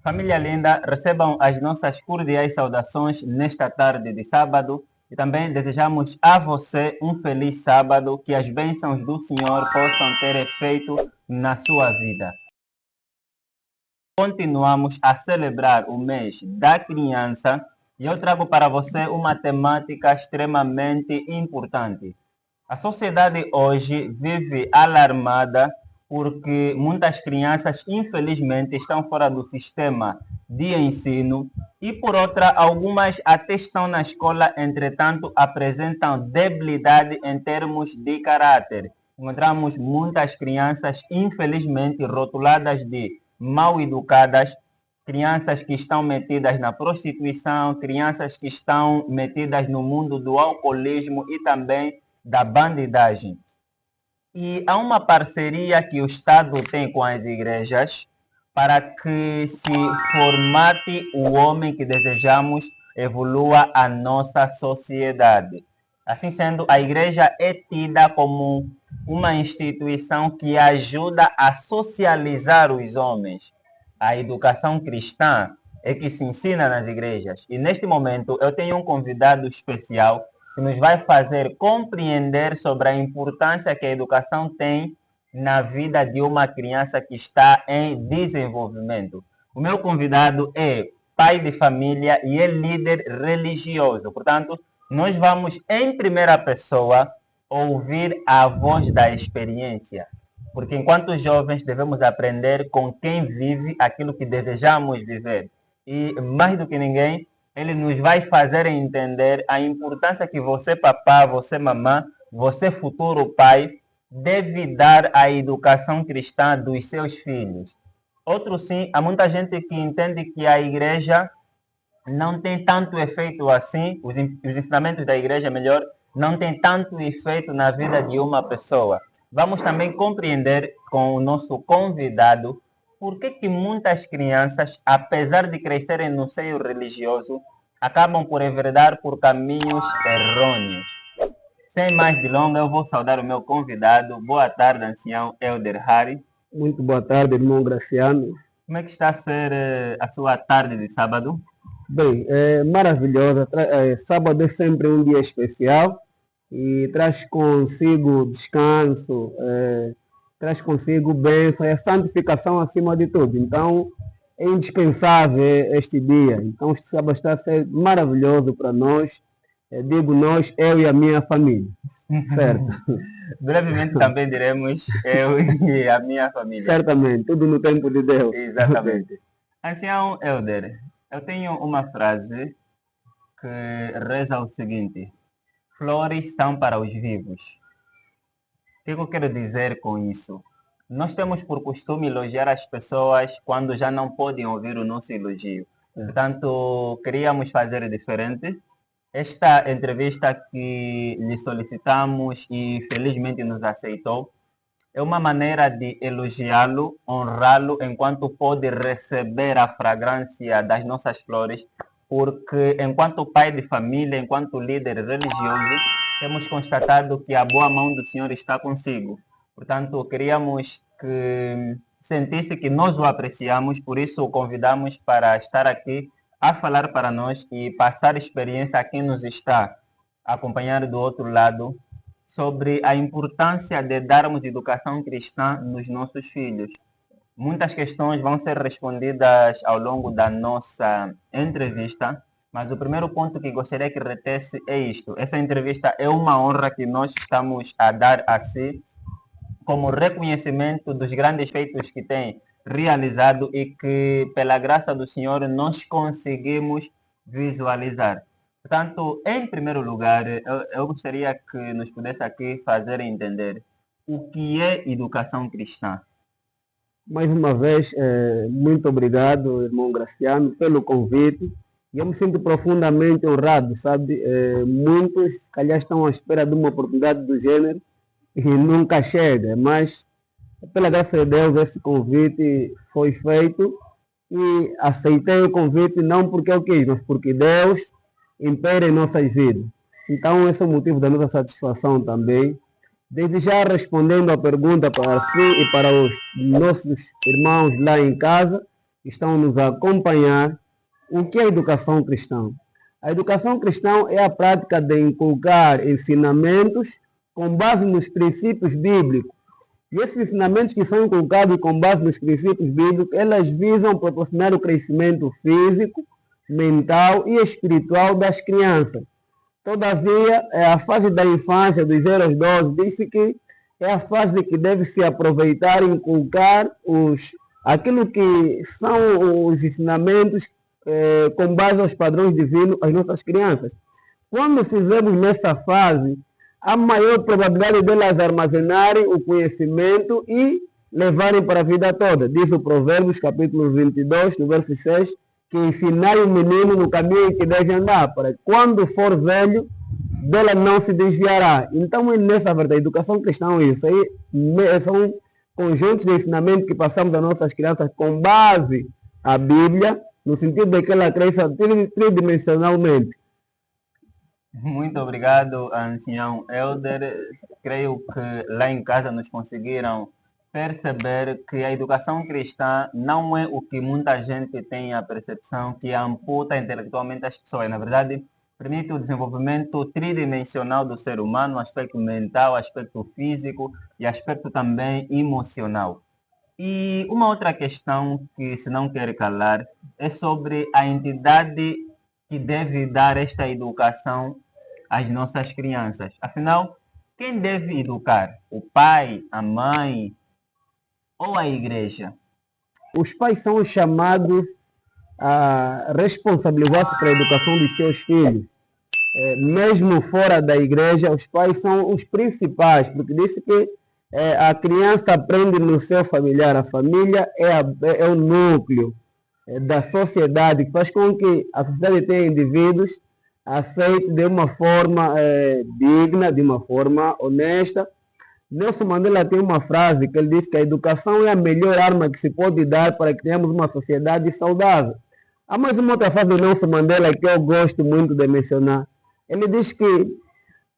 Família linda, recebam as nossas cordiais saudações nesta tarde de sábado e também desejamos a você um feliz sábado, que as bênçãos do Senhor possam ter efeito na sua vida. Continuamos a celebrar o mês da criança e eu trago para você uma temática extremamente importante. A sociedade hoje vive alarmada porque muitas crianças, infelizmente, estão fora do sistema de ensino e, por outra, algumas até estão na escola, entretanto, apresentam debilidade em termos de caráter. Encontramos muitas crianças, infelizmente, rotuladas de mal educadas, crianças que estão metidas na prostituição, crianças que estão metidas no mundo do alcoolismo e também da bandidagem. E há uma parceria que o Estado tem com as igrejas para que se formate o homem que desejamos evolua a nossa sociedade. Assim sendo, a igreja é tida como uma instituição que ajuda a socializar os homens. A educação cristã é que se ensina nas igrejas. E neste momento eu tenho um convidado especial que nos vai fazer compreender sobre a importância que a educação tem na vida de uma criança que está em desenvolvimento. O meu convidado é pai de família e é líder religioso. Portanto, nós vamos, em primeira pessoa, ouvir a voz da experiência. Porque enquanto jovens devemos aprender com quem vive aquilo que desejamos viver. E mais do que ninguém, ele nos vai fazer entender a importância que você, papá, você, mamã, você, futuro pai, deve dar à educação cristã dos seus filhos. Outro sim, há muita gente que entende que a igreja não tem tanto efeito assim, os ensinamentos da igreja, melhor, não tem tanto efeito na vida de uma pessoa. Vamos também compreender com o nosso convidado por que muitas crianças, apesar de crescerem no seio religioso, acabam por enveredar por caminhos errôneos. Sem mais delongas, eu vou saudar o meu convidado. Boa tarde, ancião Elder Harry. Muito boa tarde, irmão Graciano. Como é que está a ser a sua tarde de sábado? Bem, é maravilhosa. Sábado é sempre um dia especial e traz consigo descanso, traz consigo bênção e a santificação acima de tudo. Então, é indispensável este dia. Então, este sábado está a ser maravilhoso para nós. Digo nós, eu e a minha família. Certo? Brevemente também diremos eu e a minha família. Certamente, tudo no tempo de Deus. Exatamente. Ancião Elder, eu tenho uma frase que reza o seguinte: flores são para os vivos. O que eu quero dizer com isso? Nós temos por costume elogiar as pessoas quando já não podem ouvir o nosso elogio. Portanto, queríamos fazer diferente. Esta entrevista que lhe solicitamos e felizmente nos aceitou é uma maneira de elogiá-lo, honrá-lo enquanto pode receber a fragrância das nossas flores, porque enquanto pai de família, enquanto líder religioso, temos constatado que a boa mão do Senhor está consigo. Portanto, queríamos que sentisse que nós o apreciamos, por isso o convidamos para estar aqui a falar para nós e passar experiência a quem nos está acompanhando do outro lado sobre a importância de darmos educação cristã nos nossos filhos. Muitas questões vão ser respondidas ao longo da nossa entrevista, mas o primeiro ponto que gostaria que retesse é isto. Essa entrevista é uma honra que nós estamos a dar a si, como reconhecimento dos grandes feitos que tem realizado e que, pela graça do Senhor, nós conseguimos visualizar. Portanto, em primeiro lugar, eu gostaria que nos pudesse aqui fazer entender o que é educação cristã. Mais uma vez, muito obrigado, irmão Graciano, pelo convite. Eu me sinto profundamente honrado, sabe? Muitos, calhar, estão à espera de uma oportunidade do gênero e nunca chega, mas pela graça de Deus esse convite foi feito e aceitei o convite não porque eu quis, mas porque Deus impera em nossas vidas. Então esse é o motivo da nossa satisfação também. Desde já respondendo a pergunta para si e para os nossos irmãos lá em casa, estão nos a acompanhar, o que é a educação cristã? A educação cristã é a prática de inculcar ensinamentos com base nos princípios bíblicos. E esses ensinamentos que são inculcados com base nos princípios bíblicos, elas visam proporcionar o crescimento físico, mental e espiritual das crianças. Todavia, a fase da infância, dos 0 aos 12, diz que é a fase que deve se aproveitar e inculcar aquilo que são os ensinamentos com base aos padrões divinos às nossas crianças. Quando fizermos nessa fase, há maior probabilidade delas armazenarem o conhecimento e levarem para a vida toda. Diz o Provérbios, capítulo 22, no verso 6, que ensinai o menino no caminho em que deve andar, para que quando for velho, dela não se desviará. Então, nessa verdade, a educação cristã é isso. Aí são conjuntos de ensinamento que passamos às nossas crianças com base à Bíblia, no sentido de que ela cresça tridimensionalmente. Muito obrigado, ancião Elder. Creio que lá em casa nos conseguiram perceber que a educação cristã não é o que muita gente tem a percepção, que amputa intelectualmente as pessoas. Na verdade, permite o desenvolvimento tridimensional do ser humano, aspecto mental, aspecto físico e aspecto também emocional. E uma outra questão que se não quer calar é sobre a entidade que deve dar esta educação às nossas crianças. Afinal, quem deve educar? O pai, a mãe ou a igreja? Os pais são chamados a responsabilizar-se pela educação dos seus filhos. Mesmo fora da igreja, os pais são os principais, porque disse que a criança aprende no seu familiar. A família é o núcleo da sociedade, que faz com que a sociedade tenha indivíduos aceitos de uma forma digna, de uma forma honesta. Nelson Mandela tem uma frase que ele diz que a educação é a melhor arma que se pode dar para que tenhamos uma sociedade saudável. Há mais uma outra frase do Nelson Mandela que eu gosto muito de mencionar. Ele diz que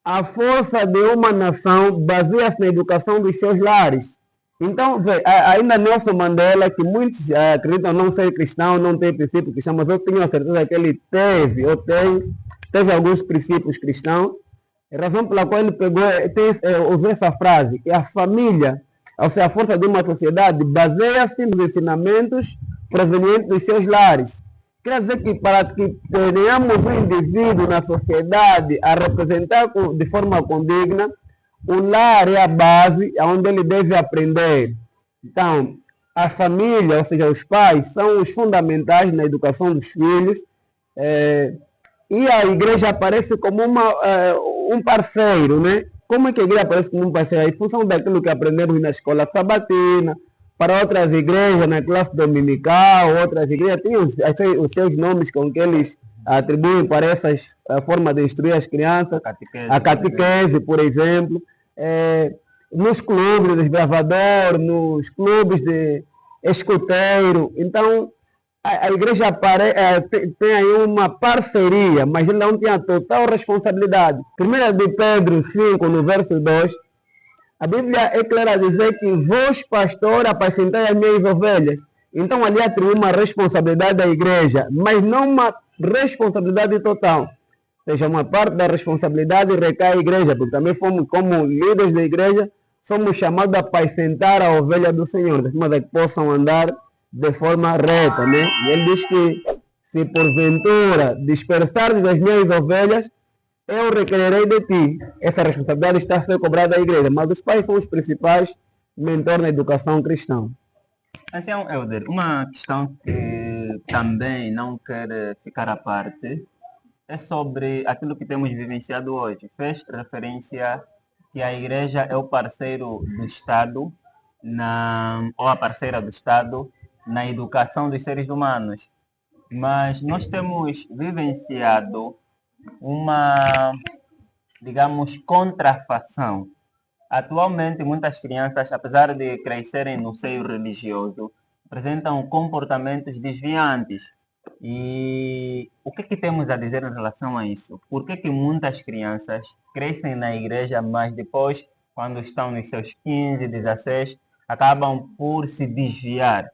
a força de uma nação baseia-se na educação dos seus lares. Então, ainda Nelson Mandela, que muitos acreditam não ser cristão, não ter princípio cristão, mas eu tenho a certeza que ele teve alguns princípios cristãos, a razão pela qual ele usou essa frase, que a família, ou seja, a força de uma sociedade, baseia-se nos ensinamentos provenientes dos seus lares. Quer dizer que para que tenhamos um indivíduo na sociedade a representar de forma condigna, o lar é a base onde ele deve aprender. Então, a família, ou seja, os pais, são os fundamentais na educação dos filhos, e a igreja aparece como um parceiro, né? Como é que a igreja aparece como um parceiro? Em função daquilo que aprendemos na escola sabatina, para outras igrejas, na classe dominical, outras igrejas têm os seus nomes com que eles atribuem para essas formas de instruir as crianças. A catequese, por exemplo. Nos clubes de desbravador, nos clubes de escoteiro. Então, a igreja tem aí uma parceria, mas ele não tem a total responsabilidade. 1 de Pedro 5, no verso 2, a Bíblia é clara a dizer que vós, pastor, apacentai as minhas ovelhas. Então, ali atribui uma responsabilidade da igreja, mas não uma responsabilidade total. Ou seja, uma parte da responsabilidade recai à igreja, porque também fomos, como líderes da igreja, somos chamados a apacentar a ovelha do Senhor, de forma que possam andar de forma reta, né? E ele diz que se porventura dispersares as minhas ovelhas, eu requererei de ti. Essa responsabilidade está a ser cobrada à igreja, mas os pais são os principais mentores na educação cristã. Ancião Elder, uma questão que também não quer ficar à parte é sobre aquilo que temos vivenciado hoje. Fez referência que a igreja é o parceiro do Estado, ou a parceira do Estado, na educação dos seres humanos. Mas nós temos vivenciado uma, digamos, contrafação. Atualmente, muitas crianças, apesar de crescerem no seio religioso, apresentam comportamentos desviantes. E o que temos a dizer em relação a isso? Por que muitas crianças crescem na igreja, mas depois, quando estão nos seus 15, 16, acabam por se desviar?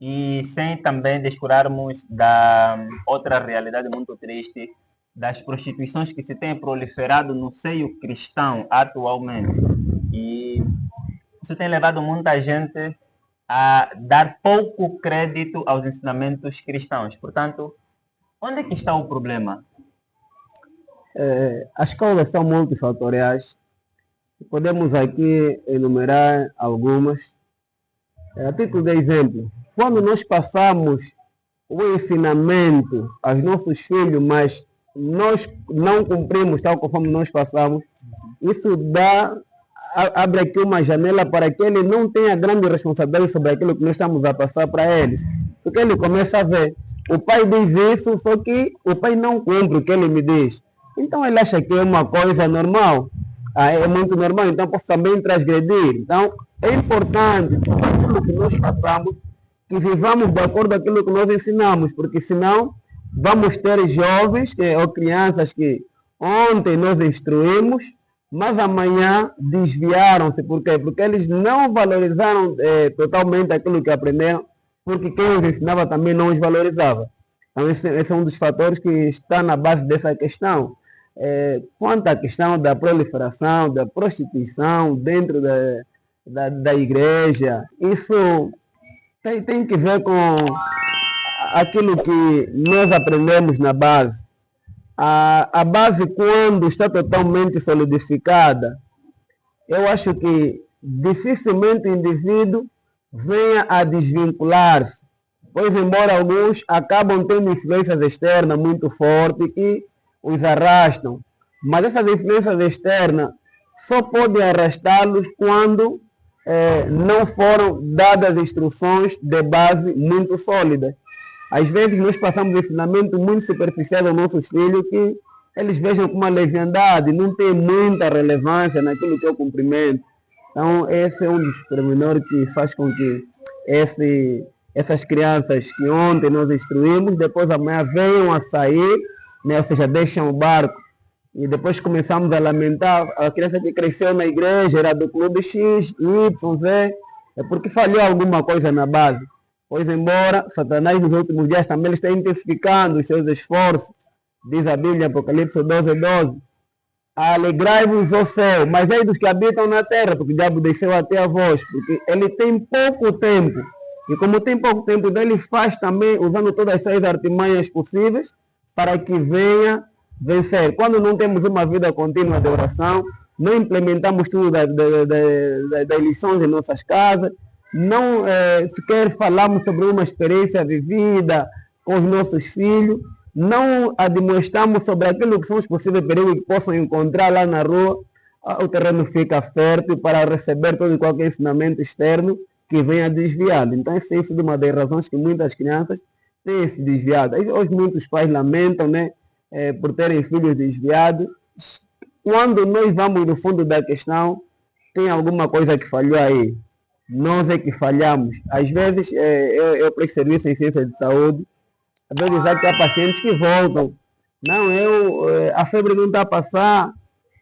e sem também descurarmos da outra realidade muito triste das prostituições que se têm proliferado no seio cristão atualmente. E isso tem levado muita gente a dar pouco crédito aos ensinamentos cristãos. Portanto, onde é que está o problema? As causas são multifatoriais. Podemos aqui enumerar algumas. A título de exemplo, quando nós passamos o ensinamento aos nossos filhos, mas nós não cumprimos tal conforme nós passamos, isso abre aqui uma janela para que ele não tenha grande responsabilidade sobre aquilo que nós estamos a passar para eles. Porque ele começa a ver, o pai diz isso, só que o pai não cumpre o que ele me diz. Então ele acha que é uma coisa normal, é muito normal, então posso também transgredir. Então é importante que aquilo que nós passamos, que vivamos de acordo com aquilo que nós ensinamos, porque senão vamos ter jovens ou crianças que ontem nós instruímos, mas amanhã desviaram-se. Por quê? Porque eles não valorizaram totalmente aquilo que aprenderam, porque quem os ensinava também não os valorizava. Então esse é um dos fatores que está na base dessa questão. Quanto à questão da proliferação, da prostituição dentro da igreja, isso tem que ver com aquilo que nós aprendemos na base. A base, quando está totalmente solidificada, eu acho que dificilmente o indivíduo venha a desvincular-se, pois embora alguns acabam tendo influências externas muito fortes que os arrastam, mas essas influências externas só podem arrastá-los quando não foram dadas instruções de base muito sólidas. Às vezes nós passamos ensinamento muito superficial aos nossos filhos que eles vejam com uma leviandade, não tem muita relevância naquilo que é o cumprimento. Então esse é um dos pormenores que faz com que essas crianças que ontem nós instruímos, depois amanhã venham a sair, né? Ou seja, deixam o barco. E depois começamos a lamentar, a criança que cresceu na igreja era do clube X, Y, Z, é porque falhou alguma coisa na base. Pois embora Satanás nos últimos dias também está intensificando os seus esforços, diz a Bíblia, Apocalipse 12:12, alegrai-vos ó céu, mas aí dos que habitam na terra, porque o diabo desceu até a vós, porque ele tem pouco tempo, e como tem pouco tempo, ele faz também, usando todas as suas artimanhas possíveis, para que venha vencer. Quando não temos uma vida contínua de oração, não implementamos tudo das lições em nossas casas, não sequer falamos sobre uma experiência vivida com os nossos filhos, não admoestamos sobre aquilo que são os possíveis perigos que possam encontrar lá na rua, o terreno fica fértil para receber todo e qualquer ensinamento externo que venha desviá-lo. Então essa é uma das razões que muitas crianças têm se desviado. Hoje muitos pais lamentam, né, por terem filhos desviados. Quando nós vamos no fundo da questão, tem alguma coisa que falhou aí. Nós é que falhamos. Às vezes, eu presto serviço em ciência de saúde, às vezes há pacientes que voltam. Não, a febre não está a passar,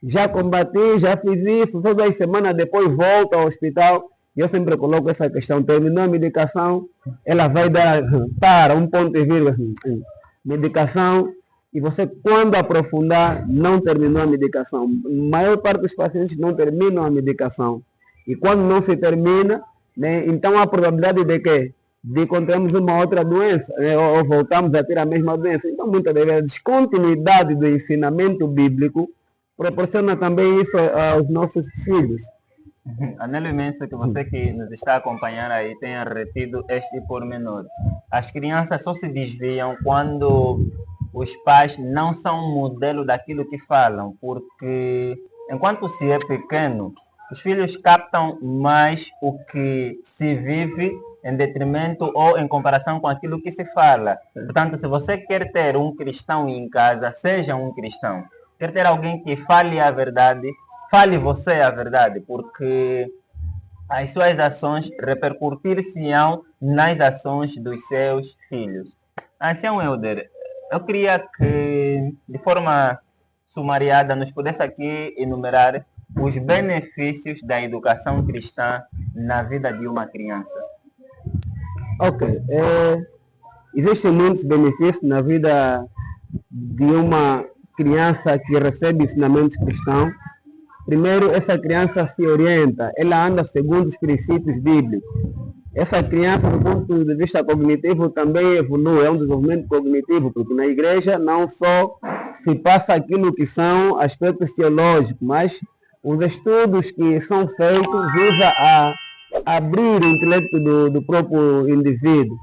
já combati, já fiz isso, só 2 semanas depois volto ao hospital. Eu sempre coloco essa questão, terminou a medicação, ela vai dar para um ponto e vírgula, medicação, e você quando aprofundar, não terminou a medicação. A maior parte dos pacientes não terminam a medicação. E quando não se termina, né, então há a probabilidade de que encontramos uma outra doença, né, ou voltamos a ter a mesma doença. Então, muitas vezes, a descontinuidade do ensinamento bíblico proporciona também isso aos nossos filhos. Anelo imenso que você que nos está acompanhando aí tenha retido este pormenor. As crianças só se desviam quando os pais não são um modelo daquilo que falam, porque enquanto se é pequeno, os filhos captam mais o que se vive em detrimento ou em comparação com aquilo que se fala. Portanto, se você quer ter um cristão em casa, seja um cristão. Quer ter alguém que fale a verdade, fale você a verdade, porque as suas ações repercutir-se-ão nas ações dos seus filhos. Ancião Helder, eu queria que, de forma sumariada, nos pudesse aqui enumerar os benefícios da educação cristã na vida de uma criança. Ok. Existem muitos benefícios na vida de uma criança que recebe ensinamentos cristãos. Primeiro, essa criança se orienta, ela anda segundo os princípios bíblicos. Essa criança, do ponto de vista cognitivo, também evolui, é um desenvolvimento cognitivo, porque na igreja não só se passa aquilo que são aspectos teológicos, mas os estudos que são feitos visam a abrir o intelecto do próprio indivíduo.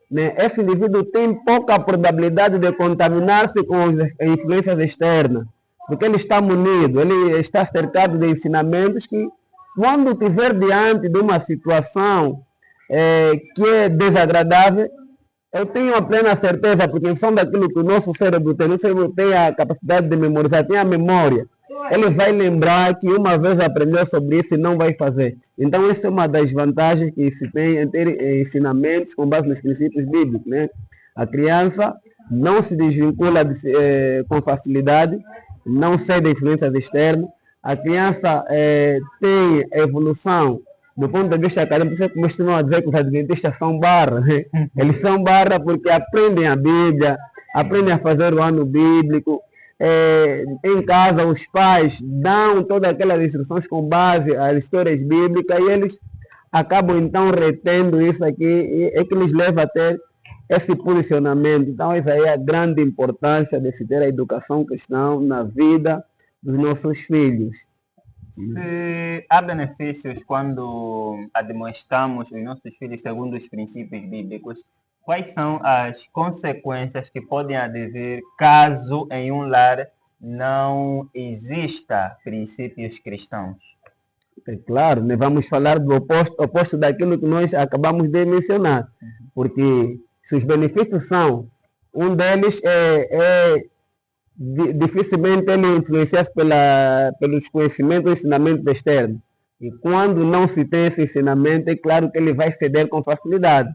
Né? Esse indivíduo tem pouca probabilidade de contaminar-se com as influências externas, porque ele está munido, ele está cercado de ensinamentos que, quando estiver diante de uma situação que é desagradável, eu tenho a plena certeza, porque em função daquilo que o nosso cérebro tem a capacidade de memorizar, tem a memória. Ele vai lembrar que uma vez aprendeu sobre isso e não vai fazer. Então, essa é uma das vantagens que se tem em ter ensinamentos com base nos princípios bíblicos. Né? A criança não se desvincula com facilidade, não cede a influências externas. A criança tem evolução do ponto de vista acadêmico. Você costuma a dizer que os adventistas são barra. Né? Eles são barra porque aprendem a Bíblia, aprendem a fazer o ano bíblico. Em casa, os pais dão todas aquelas instruções com base às histórias bíblicas e eles acabam então retendo isso aqui, e é que lhes leva a ter esse posicionamento. Então, essa é a grande importância de se ter a educação cristã na vida dos nossos filhos. Se há benefícios quando admoestamos os nossos filhos segundo os princípios bíblicos, quais são as consequências que podem advir caso em um lar não exista princípios cristãos? É claro, né? Vamos falar do oposto daquilo que nós acabamos de mencionar, porque se os benefícios são, um deles dificilmente ele influencia-se pelos conhecimentos e ensinamentos externos. E quando não se tem esse ensinamento, é claro que ele vai ceder com facilidade.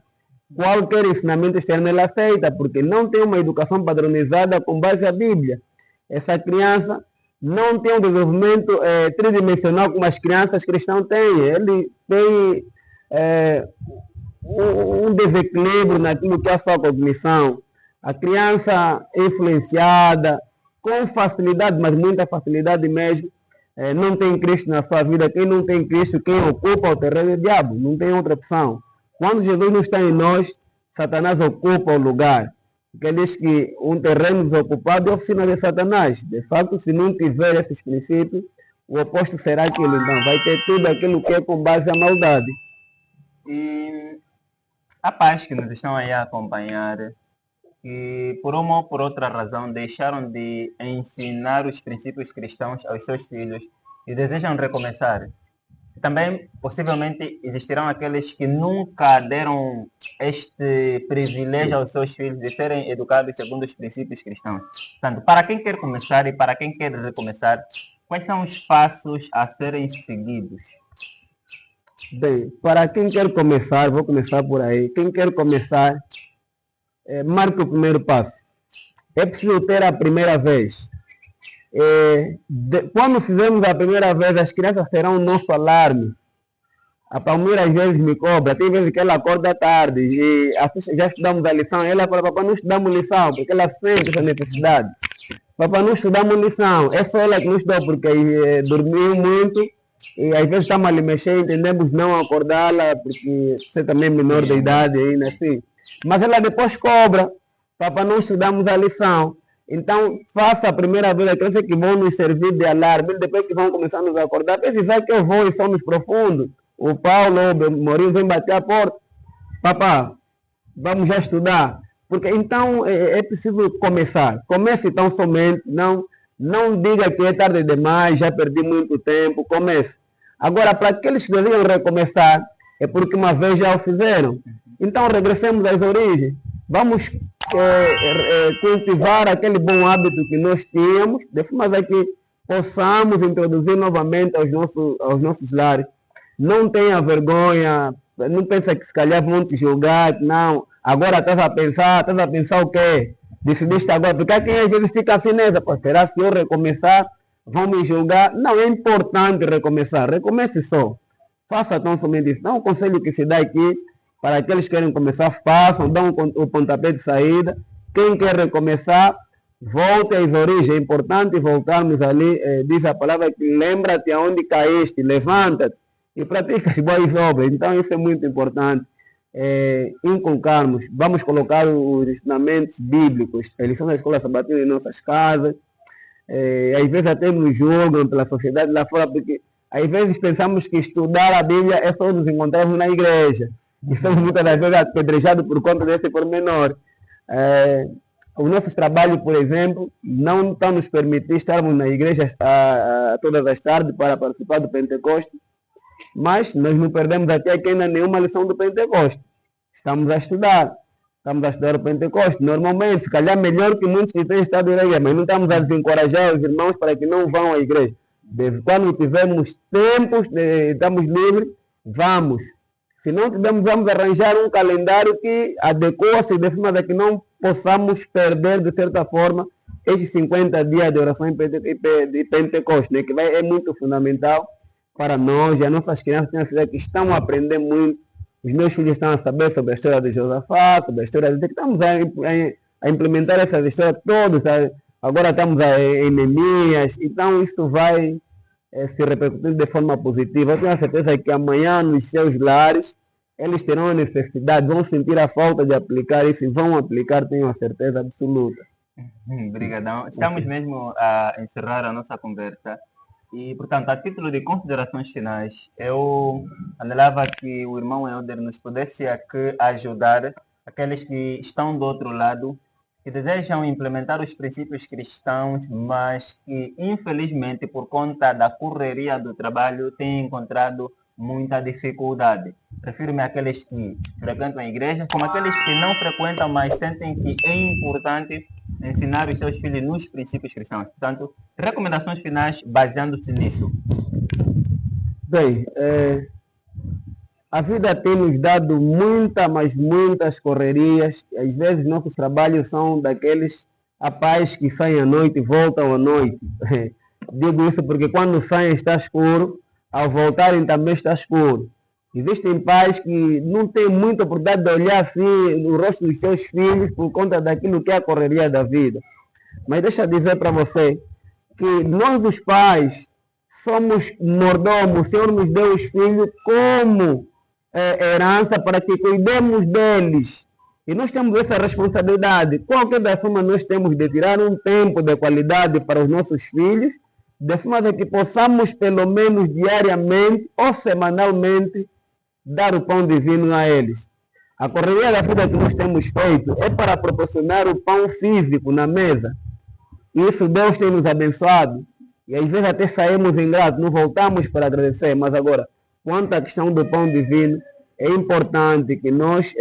Qualquer ensinamento externo ele aceita, porque não tem uma educação padronizada com base à Bíblia. Essa criança não tem um desenvolvimento tridimensional como as crianças cristãs têm. Ele tem um desequilíbrio naquilo que é a sua cognição. A criança é influenciada com facilidade, mas muita facilidade mesmo, não tem Cristo na sua vida. Quem não tem Cristo, quem ocupa o terreno é o diabo, não tem outra opção. Quando Jesus não está em nós, Satanás ocupa o lugar. Porque ele diz que um terreno desocupado é oficina de Satanás. De fato, se não tiver esses princípios, o oposto será aquilo. Então, vai ter tudo aquilo que é com base à maldade. E a paz que nos estão aí a acompanhar, que por uma ou por outra razão deixaram de ensinar os princípios cristãos aos seus filhos e desejam recomeçar. Também, possivelmente, existirão aqueles que nunca deram este privilégio aos seus filhos de serem educados segundo os princípios cristãos. Portanto, para quem quer começar e para quem quer recomeçar, quais são os passos a serem seguidos? Bem, para quem quer começar, vou começar por aí. Quem quer começar, marque o primeiro passo. É preciso ter a primeira vez. Quando fizemos a primeira vez, as crianças serão o nosso alarme. A Palmeira às vezes me cobra, tem vezes que ela acorda tarde e já estudamos a lição. Ela fala: papai, não estudamos lição, porque ela sente essa necessidade. Papai, não estudamos lição. É só ela que não estudou, porque dormiu muito e às vezes estamos a lhe mexer, entendemos não acordá-la, porque você também é menor de idade ainda assim. Mas ela depois cobra: papai, não estudamos a lição. Então, faça a primeira vez aqueles que vão nos servir de alarme, depois que vão começar a nos acordar. Precisar que eu vou em sonos profundos. O Paulo, o Mourinho vem bater a porta. Papá, vamos já estudar. Porque então é preciso começar. Comece tão somente. Não diga que é tarde demais, já perdi muito tempo. Comece. Agora, para aqueles que deveriam recomeçar, é porque uma vez já o fizeram. Então, regressemos às origens. Vamos cultivar aquele bom hábito que nós tínhamos, de forma a que possamos introduzir novamente aos nossos lares. Não tenha vergonha, não pense que se calhar vão te julgar, não. Agora estás a pensar o quê? Decidiste agora, porque há quem às vezes fica assim nessa: será que se eu recomeçar, vão me julgar? Não, é importante recomeçar, recomece só. Faça tão somente isso. Não, o conselho que se dá aqui Para aqueles que querem começar, façam, dão o pontapé de saída. Quem quer recomeçar, volte às origens. É importante voltarmos ali, diz a palavra que lembra-te aonde caíste, levanta-te e pratica as boas obras. Então isso é muito importante. Inculcarmos, vamos colocar os ensinamentos bíblicos, a lição da escola sabatina em nossas casas. Às vezes até nos julgam pela sociedade lá fora, porque às vezes pensamos que estudar a Bíblia é só nos encontrarmos na igreja. E somos muitas das vezes apedrejados por conta desse pormenor. Os nossos trabalhos, por exemplo, não estão nos permitir estarmos na igreja todas as tardes para participar do Pentecoste, mas nós não perdemos até aqui ainda nenhuma lição do Pentecoste. Estamos a estudar o Pentecoste. Normalmente, se calhar melhor que muitos que têm estado na igreja, mas não estamos a desencorajar os irmãos para que não vão à igreja. Quando tivermos tempos, estamos livres, vamos. Se não tivermos, vamos arranjar um calendário que adequa-se de forma a que não possamos perder, de certa forma, esses 50 dias de oração de Pentecoste, né? Que é muito fundamental para nós e as nossas crianças que estão a aprender muito. Os meus filhos estão a saber sobre a história de Josafá, sobre a história de... Estamos a implementar essas histórias todas. Tá? Agora estamos em Neemias. Então isso vai se repercutir de forma positiva. Eu tenho a certeza que amanhã nos seus lares eles terão a necessidade, vão sentir a falta de aplicar isso e vão aplicar, tenho a certeza absoluta. Obrigadão. Estamos mesmo a encerrar a nossa conversa. E, portanto, a título de considerações finais, eu anelava que o irmão Helder nos pudesse aqui ajudar aqueles que estão do outro lado, que desejam implementar os princípios cristãos, mas que, infelizmente, por conta da correria do trabalho, têm encontrado muita dificuldade. Refiro-me àqueles que frequentam a igreja, como aqueles que não frequentam, mas sentem que é importante ensinar os seus filhos nos princípios cristãos. Portanto, recomendações finais baseando-se nisso. Bem, a vida tem nos dado muitas correrias. Às vezes nossos trabalhos são daqueles pais que saem à noite e voltam à noite. Digo isso porque quando saem está escuro, ao voltarem também está escuro. Existem pais que não têm muita oportunidade de olhar assim no rosto dos seus filhos por conta daquilo que é a correria da vida. Mas deixa eu dizer para você que nós os pais somos mordomos. O Senhor nos deu os filhos como herança para que cuidemos deles. E nós temos essa responsabilidade. Qualquer da forma nós temos de tirar um tempo de qualidade para os nossos filhos, de forma que possamos pelo menos diariamente ou semanalmente dar o pão divino a eles. A correria da vida que nós temos feito é para proporcionar o pão físico na mesa. Isso Deus tem nos abençoado. E às vezes até saímos ingratos, não voltamos para agradecer. Mas agora, quanto à questão do pão divino, é importante que nós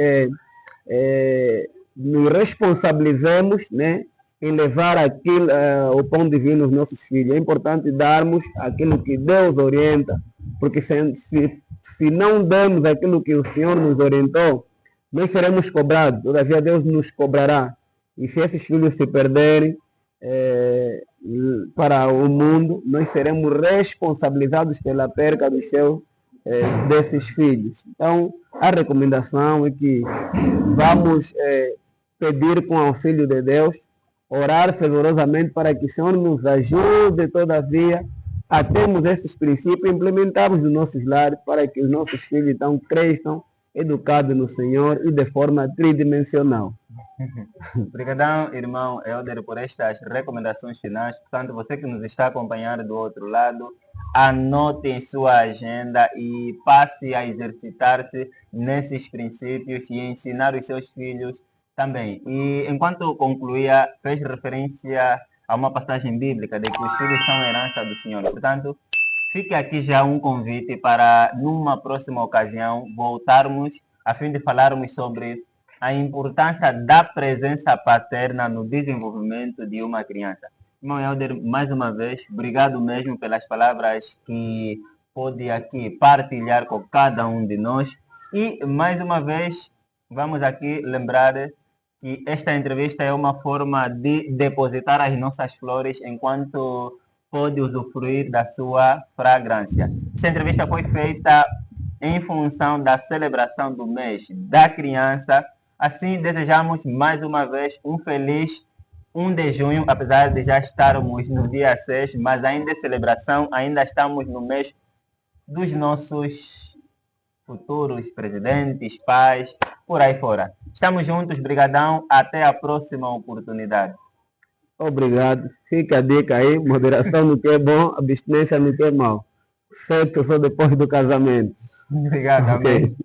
nos responsabilizemos, né, em levar o pão divino aos nossos filhos. É importante darmos aquilo que Deus orienta, porque se não damos aquilo que o Senhor nos orientou, nós seremos cobrados. Todavia Deus nos cobrará. E se esses filhos se perderem para o mundo, nós seremos responsabilizados pela perca desses filhos. Então, a recomendação é que vamos pedir com o auxílio de Deus, orar fervorosamente para que o Senhor nos ajude, todavia, a termos esses princípios e implementarmos nos nossos lares para que os nossos filhos então cresçam educados no Senhor e de forma tridimensional. Obrigadão, irmão Helder, por estas recomendações finais. Portanto, você que nos está acompanhando do outro lado, anote em sua agenda e passe a exercitar-se nesses princípios e ensinar os seus filhos também. E enquanto concluía, fez referência a uma passagem bíblica de que os filhos são herança do Senhor. Portanto, fique aqui já um convite para, numa próxima ocasião, voltarmos a fim de falarmos sobre a importância da presença paterna no desenvolvimento de uma criança. Irmão Helder, mais uma vez, obrigado mesmo pelas palavras que pôde aqui partilhar com cada um de nós. E, mais uma vez, vamos aqui lembrar que esta entrevista é uma forma de depositar as nossas flores enquanto pode usufruir da sua fragrância. Esta entrevista foi feita em função da celebração do mês da criança. Assim, desejamos mais uma vez um feliz 1 de junho, apesar de já estarmos no dia 6, mas ainda é celebração, ainda estamos no mês dos nossos futuros presidentes, pais, por aí fora. Estamos juntos, brigadão, até a próxima oportunidade. Obrigado. Fica a dica aí, moderação no que é bom, abstinência no que é mau. Sexo só depois do casamento. Obrigado, amém. Ok.